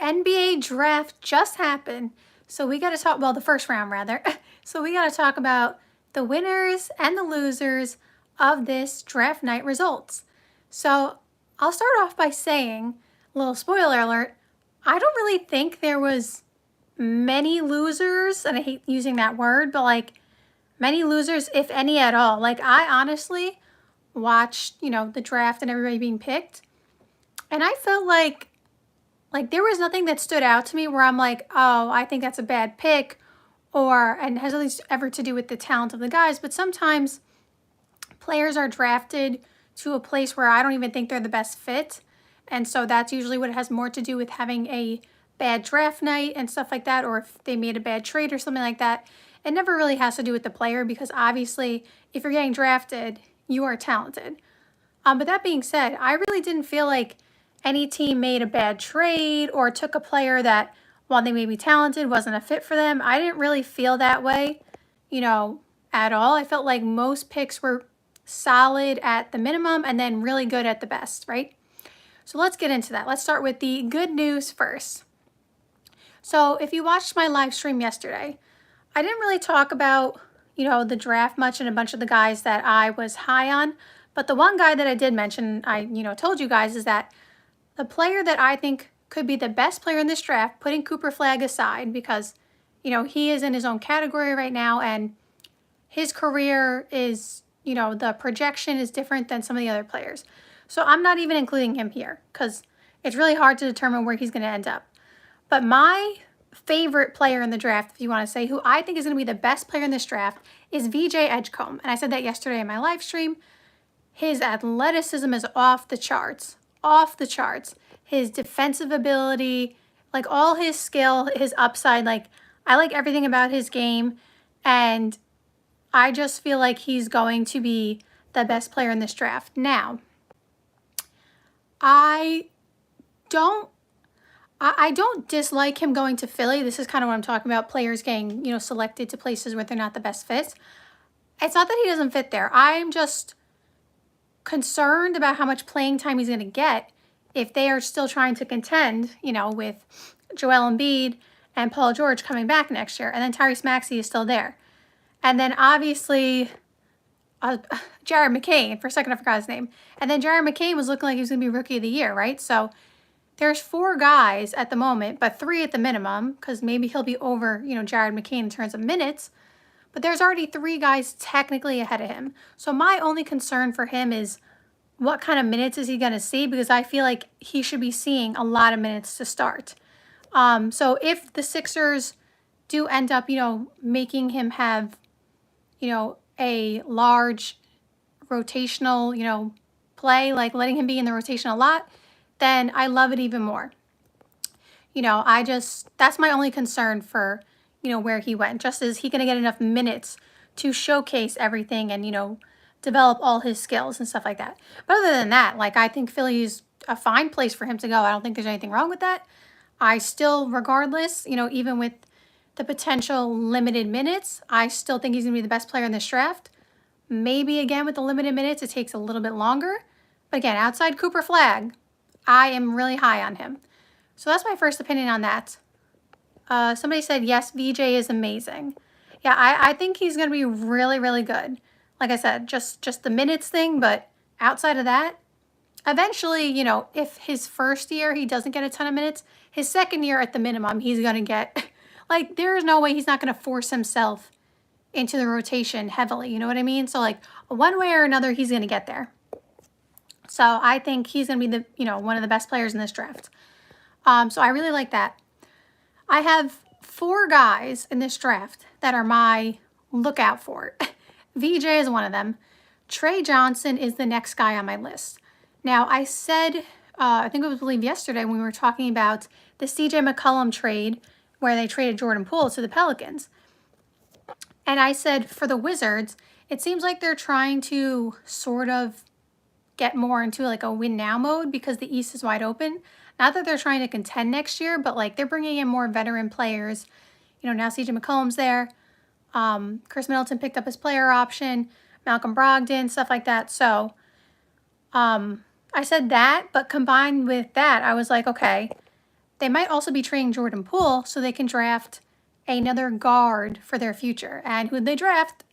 NBA draft just happened. So we got to talk, well, the first round rather. So we got to talk about the winners and the losers of this draft night results. So I'll start off by saying, a little spoiler alert, I don't really think there was many losers, and I hate using that word, but like many losers, if any at all. Like I honestly watched, the draft and everybody being picked, and I felt like there was nothing that stood out to me where I'm like, oh, I think that's a bad pick, and it has nothing ever to do with the talent of the guys. But sometimes players are drafted to a place where I don't even think they're the best fit. And so that's usually what it has more to do with having a bad draft night and stuff like that, or if they made a bad trade or something like that. It never really has to do with the player, because obviously if you're getting drafted, you are talented. But that being said, I really didn't feel like any team made a bad trade or took a player that, while they may be talented, wasn't a fit for them. I didn't really feel that way, at all. I felt like most picks were solid at the minimum and then really good at the best, right? So let's get into that. Let's start with the good news first. So if you watched my live stream yesterday, I didn't really talk about, the draft much and a bunch of the guys that I was high on. But the one guy that I did mention, I, told you guys, is that the player that I think could be the best player in this draft, putting Cooper Flagg aside, because, he is in his own category right now, and his career is, the projection is different than some of the other players. So I'm not even including him here, because it's really hard to determine where he's going to end up. But my favorite player in the draft, if you want to say, who I think is going to be the best player in this draft, is VJ Edgecombe. And I said that yesterday in my live stream. His athleticism is off the charts. Off the charts. His defensive ability, like all his skill, his upside, like I like everything about his game, and I just feel like he's going to be the best player in this draft. Now, I don't dislike him going to Philly. This is kind of what I'm talking about, players getting, selected to places where they're not the best fits. It's not that he doesn't fit there. I'm just concerned about how much playing time he's going to get if they are still trying to contend, with Joel Embiid and Paul George coming back next year. And then Tyrese Maxey is still there. And then obviously Jared McCain, for a second I forgot his name. And then Jared McCain was looking like he was going to be Rookie of the Year, right? So there's 4 guys at the moment, but 3 at the minimum, because maybe he'll be over, Jared McCain in terms of minutes. But there's already 3 guys technically ahead of him. So my only concern for him is, what kind of minutes is he going to see? Because I feel like he should be seeing a lot of minutes to start. So if the Sixers do end up, making him have, a large rotational, play, like letting him be in the rotation a lot, then I love it even more. That's my only concern for, where he went. Just is he going to get enough minutes to showcase everything and, develop all his skills and stuff like that. But other than that, like, I think Philly's a fine place for him to go. I don't think there's anything wrong with that. I still, regardless, even with the potential limited minutes, I still think he's going to be the best player in this draft. Maybe, again, with the limited minutes, it takes a little bit longer. But again, outside Cooper Flagg, I am really high on him. So that's my first opinion on that. Somebody said, yes, VJ is amazing. Yeah, I think he's going to be really, really good. Like I said, just the minutes thing, but outside of that, eventually, if his first year he doesn't get a ton of minutes, his second year at the minimum, he's going to get, like, there is no way he's not going to force himself into the rotation heavily, you know what I mean? So, like, one way or another, he's going to get there. So I think he's going to be one of the best players in this draft. So I really like that. I have 4 guys in this draft that are my lookout for. VJ is one of them. Trey Johnson is the next guy on my list. Now, I said, I think it was, yesterday when we were talking about the CJ McCollum trade where they traded Jordan Poole to the Pelicans. And I said, for the Wizards, it seems like they're trying to sort of get more into like a win now mode because the East is wide open. Not that they're trying to contend next year, but like they're bringing in more veteran players. Now CJ McCollum's there. Chris Middleton picked up his player option. Malcolm Brogdon, stuff like that. So I said that, but combined with that, I was like, okay, they might also be trading Jordan Poole so they can draft another guard for their future. And who they draft?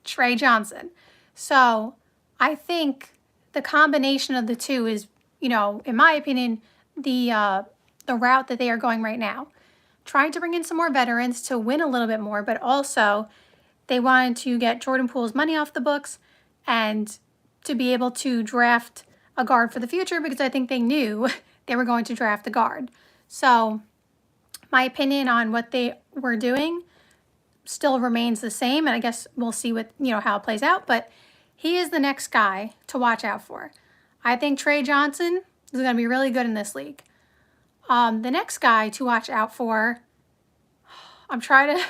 Trey Johnson. So I think the combination of the two is, in my opinion, the route that they are going right now. Trying to bring in some more veterans to win a little bit more, but also they wanted to get Jordan Poole's money off the books and to be able to draft a guard for the future, because I think they knew they were going to draft a guard. So my opinion on what they were doing still remains the same, and I guess we'll see what, how it plays out, but he is the next guy to watch out for. I think Trey Johnson is going to be really good in this league. The next guy to watch out for, I'm trying to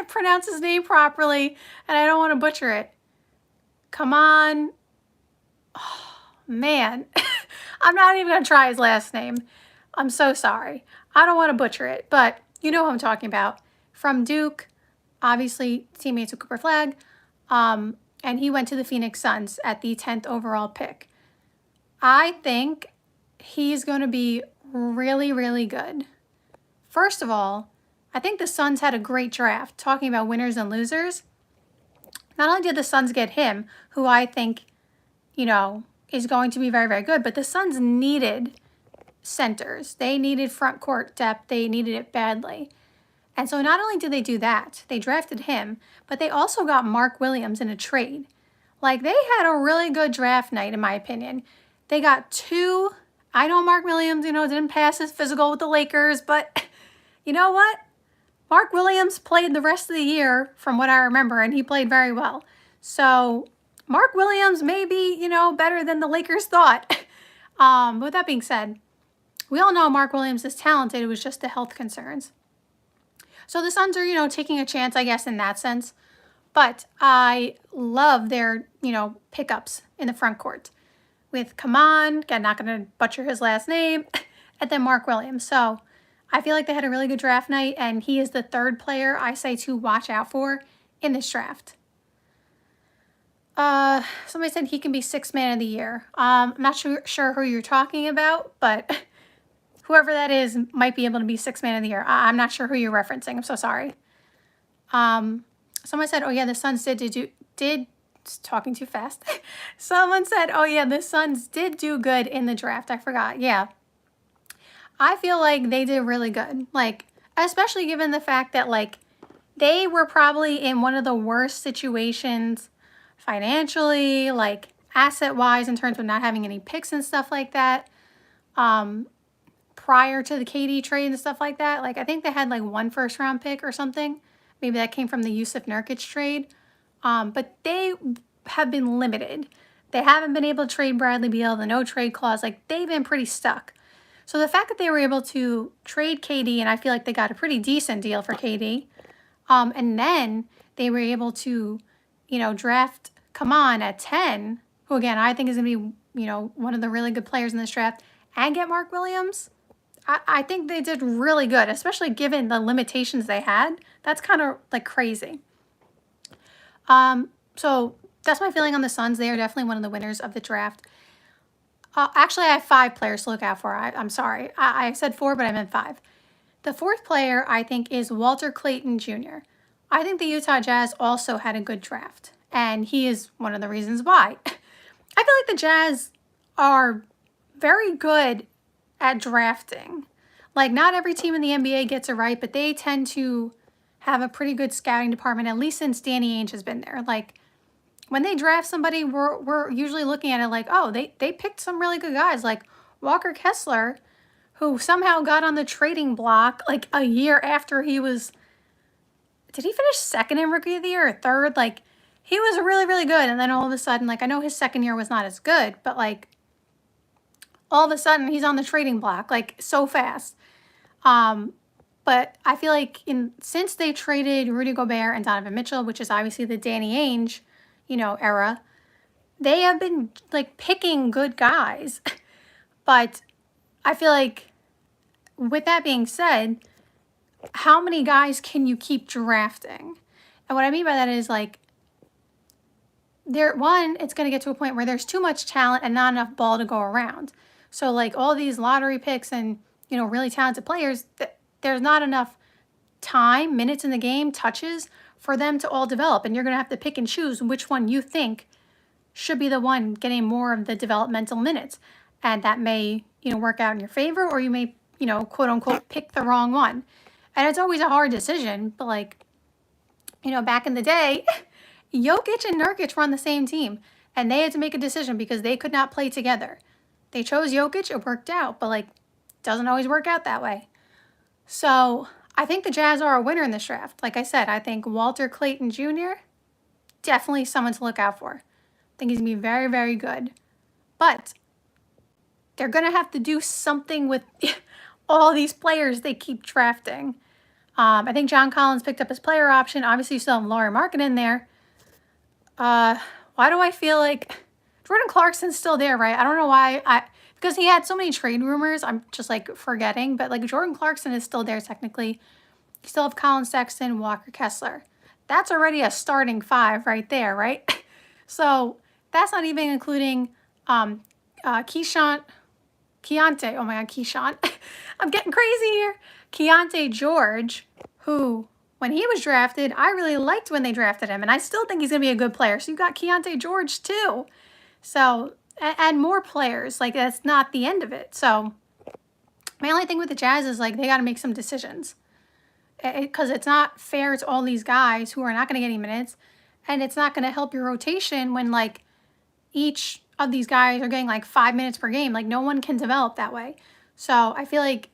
pronounce his name properly, and I don't want to butcher it. Come on. Oh, man. I'm not even going to try his last name. I'm so sorry. I don't want to butcher it, but you know who I'm talking about. From Duke, obviously teammates with Cooper Flagg, and he went to the Phoenix Suns at the 10th overall pick. I think he's going to be really, really good. First of all, I think the Suns had a great draft. Talking about winners and losers, not only did the Suns get him, who I think, is going to be very, very good, but the Suns needed centers. They needed front court depth. They needed it badly. And so not only did they do that, they drafted him, but they also got Mark Williams in a trade. Like, they had a really good draft night, in my opinion. They got two. I know Mark Williams, didn't pass his physical with the Lakers, but you know what? Mark Williams played the rest of the year, from what I remember, and he played very well. So Mark Williams may be, better than the Lakers thought. With that being said, we all know Mark Williams is talented. It was just the health concerns. So the Suns are, taking a chance, I guess, in that sense. But I love their, pickups in the front court with Kaman, again, not going to butcher his last name, and then Mark Williams. So I feel like they had a really good draft night, and he is the third player I say to watch out for in this draft. Somebody said he can be sixth man of the year. I'm not sure who you're talking about, but whoever that is might be able to be sixth man of the year. I'm not sure who you're referencing. I'm so sorry. Someone said, oh yeah, the Suns did talking too fast. Someone said, oh yeah, the Suns did do good in the draft. I forgot. Yeah. I feel like they did really good. Like, especially given the fact that, like, they were probably in one of the worst situations financially, like, asset-wise, in terms of not having any picks and stuff like that. Prior to the KD trade and stuff like that. Like, I think they had, like, one first-round pick or something. Maybe that came from the Yusuf Nurkic trade. But they have been limited. They haven't been able to trade Bradley Beal, the no-trade clause. Like, they've been pretty stuck. So the fact that they were able to trade KD, and I feel like they got a pretty decent deal for KD, and then they were able to, draft Kaman at 10, who, again, I think is going to be, one of the really good players in this draft, and get Mark Williams. I think they did really good, especially given the limitations they had. That's kind of, like, crazy. So that's my feeling on the Suns. They are definitely one of the winners of the draft. Actually, I have 5 players to look out for. I'm sorry. I said 4, but I meant 5. The 4th player, I think, is Walter Clayton Jr. I think the Utah Jazz also had a good draft, and he is one of the reasons why. I feel like the Jazz are very good at drafting. Like, not every team in the NBA gets it right, but they tend to have a pretty good scouting department, at least since Danny Ainge has been there. Like, when they draft somebody, we're usually looking at it like, oh, they picked some really good guys, like Walker Kessler, who somehow got on the trading block like a year after he was, did he finish second in Rookie of the Year or third? Like, he was really, really good. And then all of a sudden, like, I know his second year was not as good, but like, all of a sudden he's on the trading block, like, so fast. But I feel like since they traded Rudy Gobert and Donovan Mitchell, which is obviously the Danny Ainge, era, they have been, like, picking good guys. But I feel like, with that being said, how many guys can you keep drafting? And what I mean by that is, like, it's going to get to a point where there's too much talent and not enough ball to go around. So, like, all these lottery picks and, really talented players, there's not enough time, minutes in the game, touches for them to all develop. And you're going to have to pick and choose which one you think should be the one getting more of the developmental minutes. And that may, work out in your favor, or you may, quote unquote, pick the wrong one. And it's always a hard decision, but like, back in the day, Jokic and Nurkic were on the same team, and they had to make a decision because they could not play together. They chose Jokic, it worked out, but like, doesn't always work out that way. So I think the Jazz are a winner in this draft. Like I said, I think Walter Clayton Jr., definitely someone to look out for. I think he's going to be very, very good. But they're going to have to do something with all these players they keep drafting. I think John Collins picked up his player option. Obviously, you still have Lauri Markkanen in there. Why do I feel like Jordan Clarkson's still there, right? I don't know why. Because he had so many trade rumors, I'm just like forgetting. But like Jordan Clarkson is still there technically. You still have Colin Sexton, Walker Kessler. That's already a starting 5 right there, right? So that's not even including Keontae. Oh my God, Keyshawn. I'm getting crazy here. Keontae George, who, when he was drafted, I really liked when they drafted him. And I still think he's going to be a good player. So you've got Keontae George too. So, and more players. Like, that's not the end of it. So my only thing with the Jazz is, like, they got to make some decisions. Because it's not fair to all these guys who are not going to get any minutes. And it's not going to help your rotation when, like, each of these guys are getting, like, 5 minutes per game. Like, no one can develop that way. So I feel like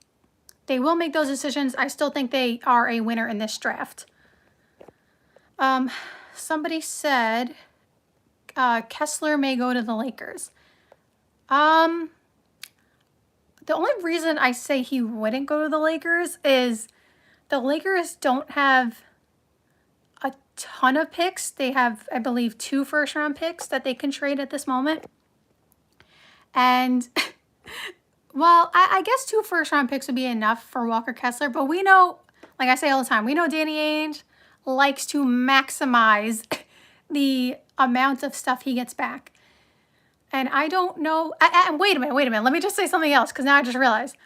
they will make those decisions. I still think they are a winner in this draft. Somebody said Kessler may go to the Lakers. The only reason I say he wouldn't go to the Lakers is the Lakers don't have a ton of picks. They have, I believe, 2 first-round picks that they can trade at this moment. And, well, I guess 2 first-round picks would be enough for Walker Kessler. But we know, like I say all the time, we know Danny Ainge likes to maximize the amount of stuff he gets back. And I don't know. And wait a minute. Let me just say something else, because now I just realized.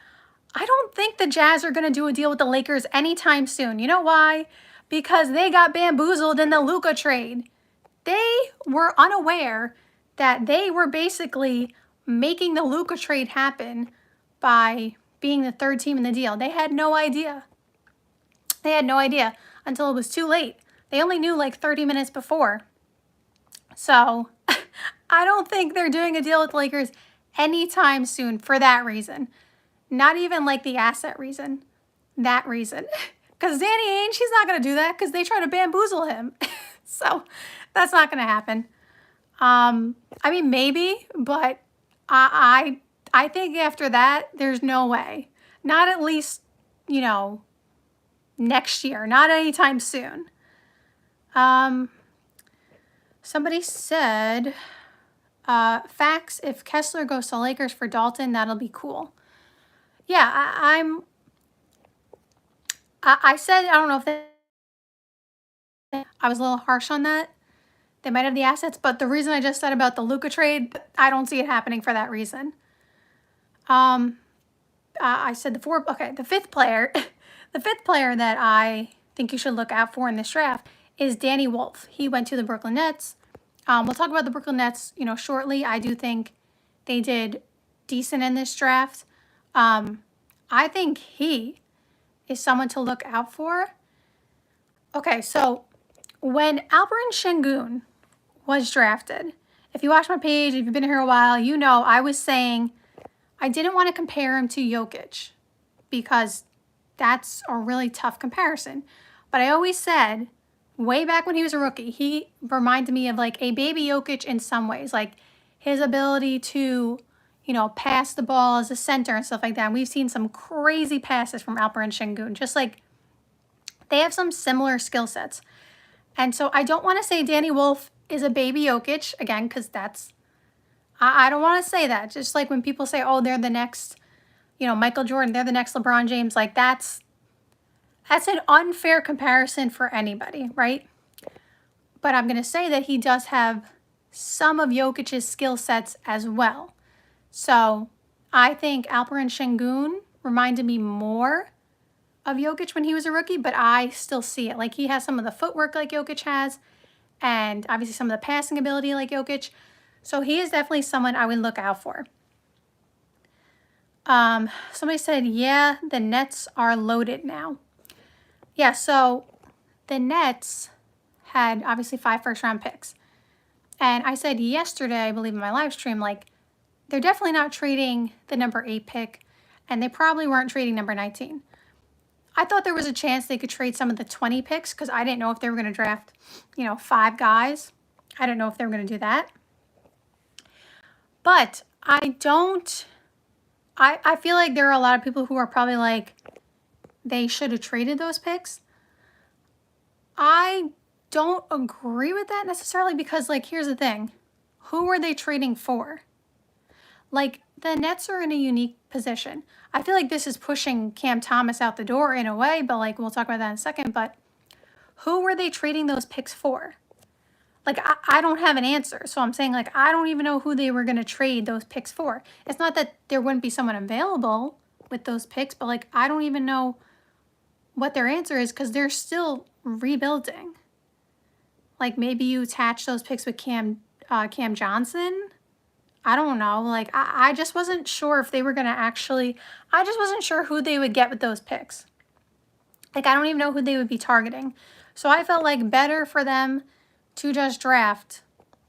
I don't think the Jazz are going to do a deal with the Lakers anytime soon. You know why? Because they got bamboozled in the Luka trade. They were unaware that they were basically making the Luka trade happen by being the 3rd team in the deal. They had no idea. They had no idea until it was too late. They only knew like 30 minutes before. So I don't think they're doing a deal with the Lakers anytime soon for that reason. Not even like the asset reason. That reason. Because Danny Ainge, he's not going to do that because they try to bamboozle him. So that's not going to happen. I mean, maybe, but I think after that, there's no way. Not at least, next year. Not anytime soon. Somebody said, facts, if Kessler goes to Lakers for Dalton, that'll be cool. Yeah, I said, I don't know if I was a little harsh on that. They might have the assets, but the reason I just said about the Luka trade, I don't see it happening for that reason. I said the 5th player, the 5th player that I think you should look out for in this draft is Danny Wolf. He went to the Brooklyn Nets. We'll talk about the Brooklyn Nets, shortly. I do think they did decent in this draft. I think he is someone to look out for. Okay, so when Alperen Sengun was drafted, if you watch my page, if you've been here a while, you know I was saying I didn't want to compare him to Jokic because that's a really tough comparison. But I always said, way back when he was a rookie, he reminded me of like a baby Jokic in some ways, like his ability to, pass the ball as a center and stuff like that. And we've seen some crazy passes from Alperen Sengun, just like they have some similar skill sets. And so I don't want to say Danny Wolf is a baby Jokic, again, because that's, I don't want to say that. Just like when people say, oh, they're the next, Michael Jordan, they're the next LeBron James, like that's an unfair comparison for anybody, right? But I'm going to say that he does have some of Jokic's skill sets as well. So I think Alperen Sengun reminded me more of Jokic when he was a rookie, but I still see it. Like, he has some of the footwork like Jokic has, and obviously some of the passing ability like Jokic. So he is definitely someone I would look out for. Somebody said, yeah, the Nets are loaded now. Yeah, so the Nets had obviously 5 first-round picks. And I said yesterday, I believe in my live stream, like, they're definitely not trading the number 8 pick, and they probably weren't trading number 19. I thought there was a chance they could trade some of the 20 picks because I didn't know if they were going to draft, 5 guys. I didn't know if they were going to do that. But I feel like there are a lot of people who are probably like, they should have traded those picks. I don't agree with that necessarily because, like, here's the thing. Who were they trading for? Like, the Nets are in a unique position. I feel like this is pushing Cam Thomas out the door in a way, but, like, we'll talk about that in a second. But who were they trading those picks for? Like, I don't have an answer. So I'm saying, like, I don't even know who they were going to trade those picks for. It's not that there wouldn't be someone available with those picks, but, like, I don't even know what their answer is because they're still rebuilding. Like, maybe you attach those picks with Cam Johnson. I don't know. Like, I just wasn't sure if they were going to actually, I just wasn't sure who they would get with those picks. Like, I don't even know who they would be targeting. So I felt like better for them to just draft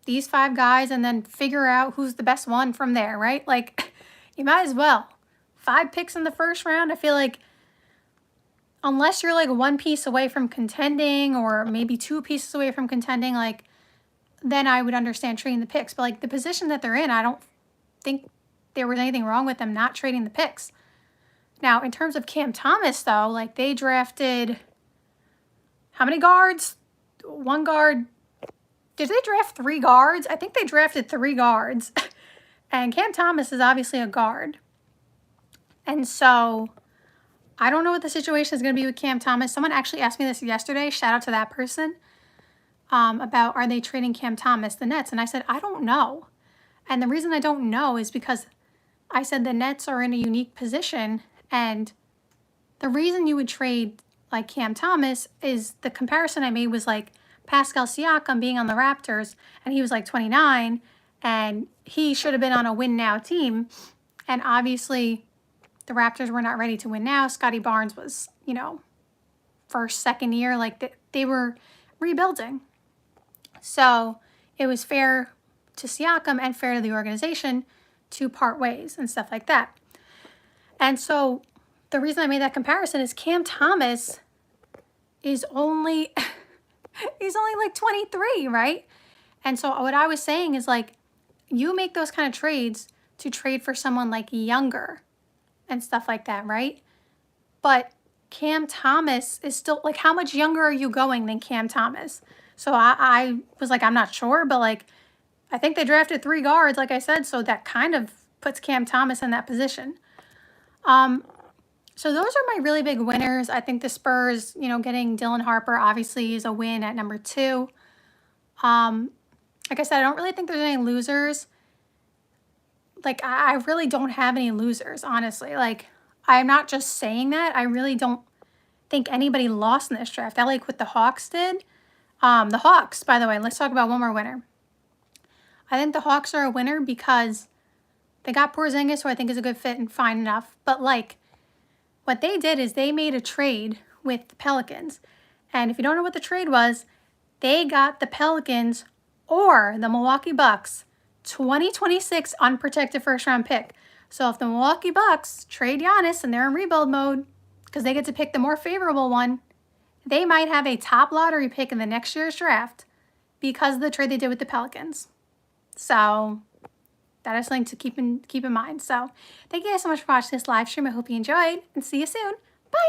these 5 guys and then figure out who's the best one from there, right? Like, you might as well. 5 picks in the first round, I feel like unless you're like 1 piece away from contending or maybe 2 pieces away from contending, like, then I would understand trading the picks. But, like, the position that they're in, I don't think there was anything wrong with them not trading the picks. Now, in terms of Cam Thomas, though, like, they drafted how many guards? 1 guard. Did they draft 3 guards? I think they drafted 3 guards. And Cam Thomas is obviously a guard. And so I don't know what the situation is going to be with Cam Thomas. Someone actually asked me this yesterday. Shout out to that person. About are they trading Cam Thomas, the Nets? And I said, I don't know. And the reason I don't know is because I said the Nets are in a unique position. And the reason you would trade like Cam Thomas is the comparison I made was like Pascal Siakam being on the Raptors, and he was like 29, and he should have been on a win now team. And obviously the Raptors were not ready to win now. Scotty Barnes was, first, second year, like they were rebuilding. So it was fair to Siakam and fair to the organization to part ways and stuff like that. And so the reason I made that comparison is Cam Thomas is only, he's only like 23, right? And so what I was saying is, like, you make those kind of trades to trade for someone like younger and stuff like that, right? But Cam Thomas is still, like, how much younger are you going than Cam Thomas? So I was like, I'm not sure, but, like, I think they drafted 3 guards, like I said, so that kind of puts Cam Thomas in that position. So those are my really big winners. I think the Spurs, getting Dylan Harper obviously is a win at number 2. Like I said, I don't really think there's any losers. Like, I really don't have any losers, honestly. Like, I'm not just saying that. I really don't think anybody lost in this draft. I like what the Hawks did. The Hawks, by the way, let's talk about one more winner. I think the Hawks are a winner because they got Porzingis, who I think is a good fit and fine enough. But, like, what they did is they made a trade with the Pelicans. And if you don't know what the trade was, they got the Pelicans or the Milwaukee Bucks 2026 unprotected first-round pick. So if the Milwaukee Bucks trade Giannis and they're in rebuild mode because they get to pick the more favorable one, they might have a top lottery pick in the next year's draft because of the trade they did with the Pelicans. So that is something to keep in mind. So thank you guys so much for watching this live stream. I hope you enjoyed, and see you soon. Bye.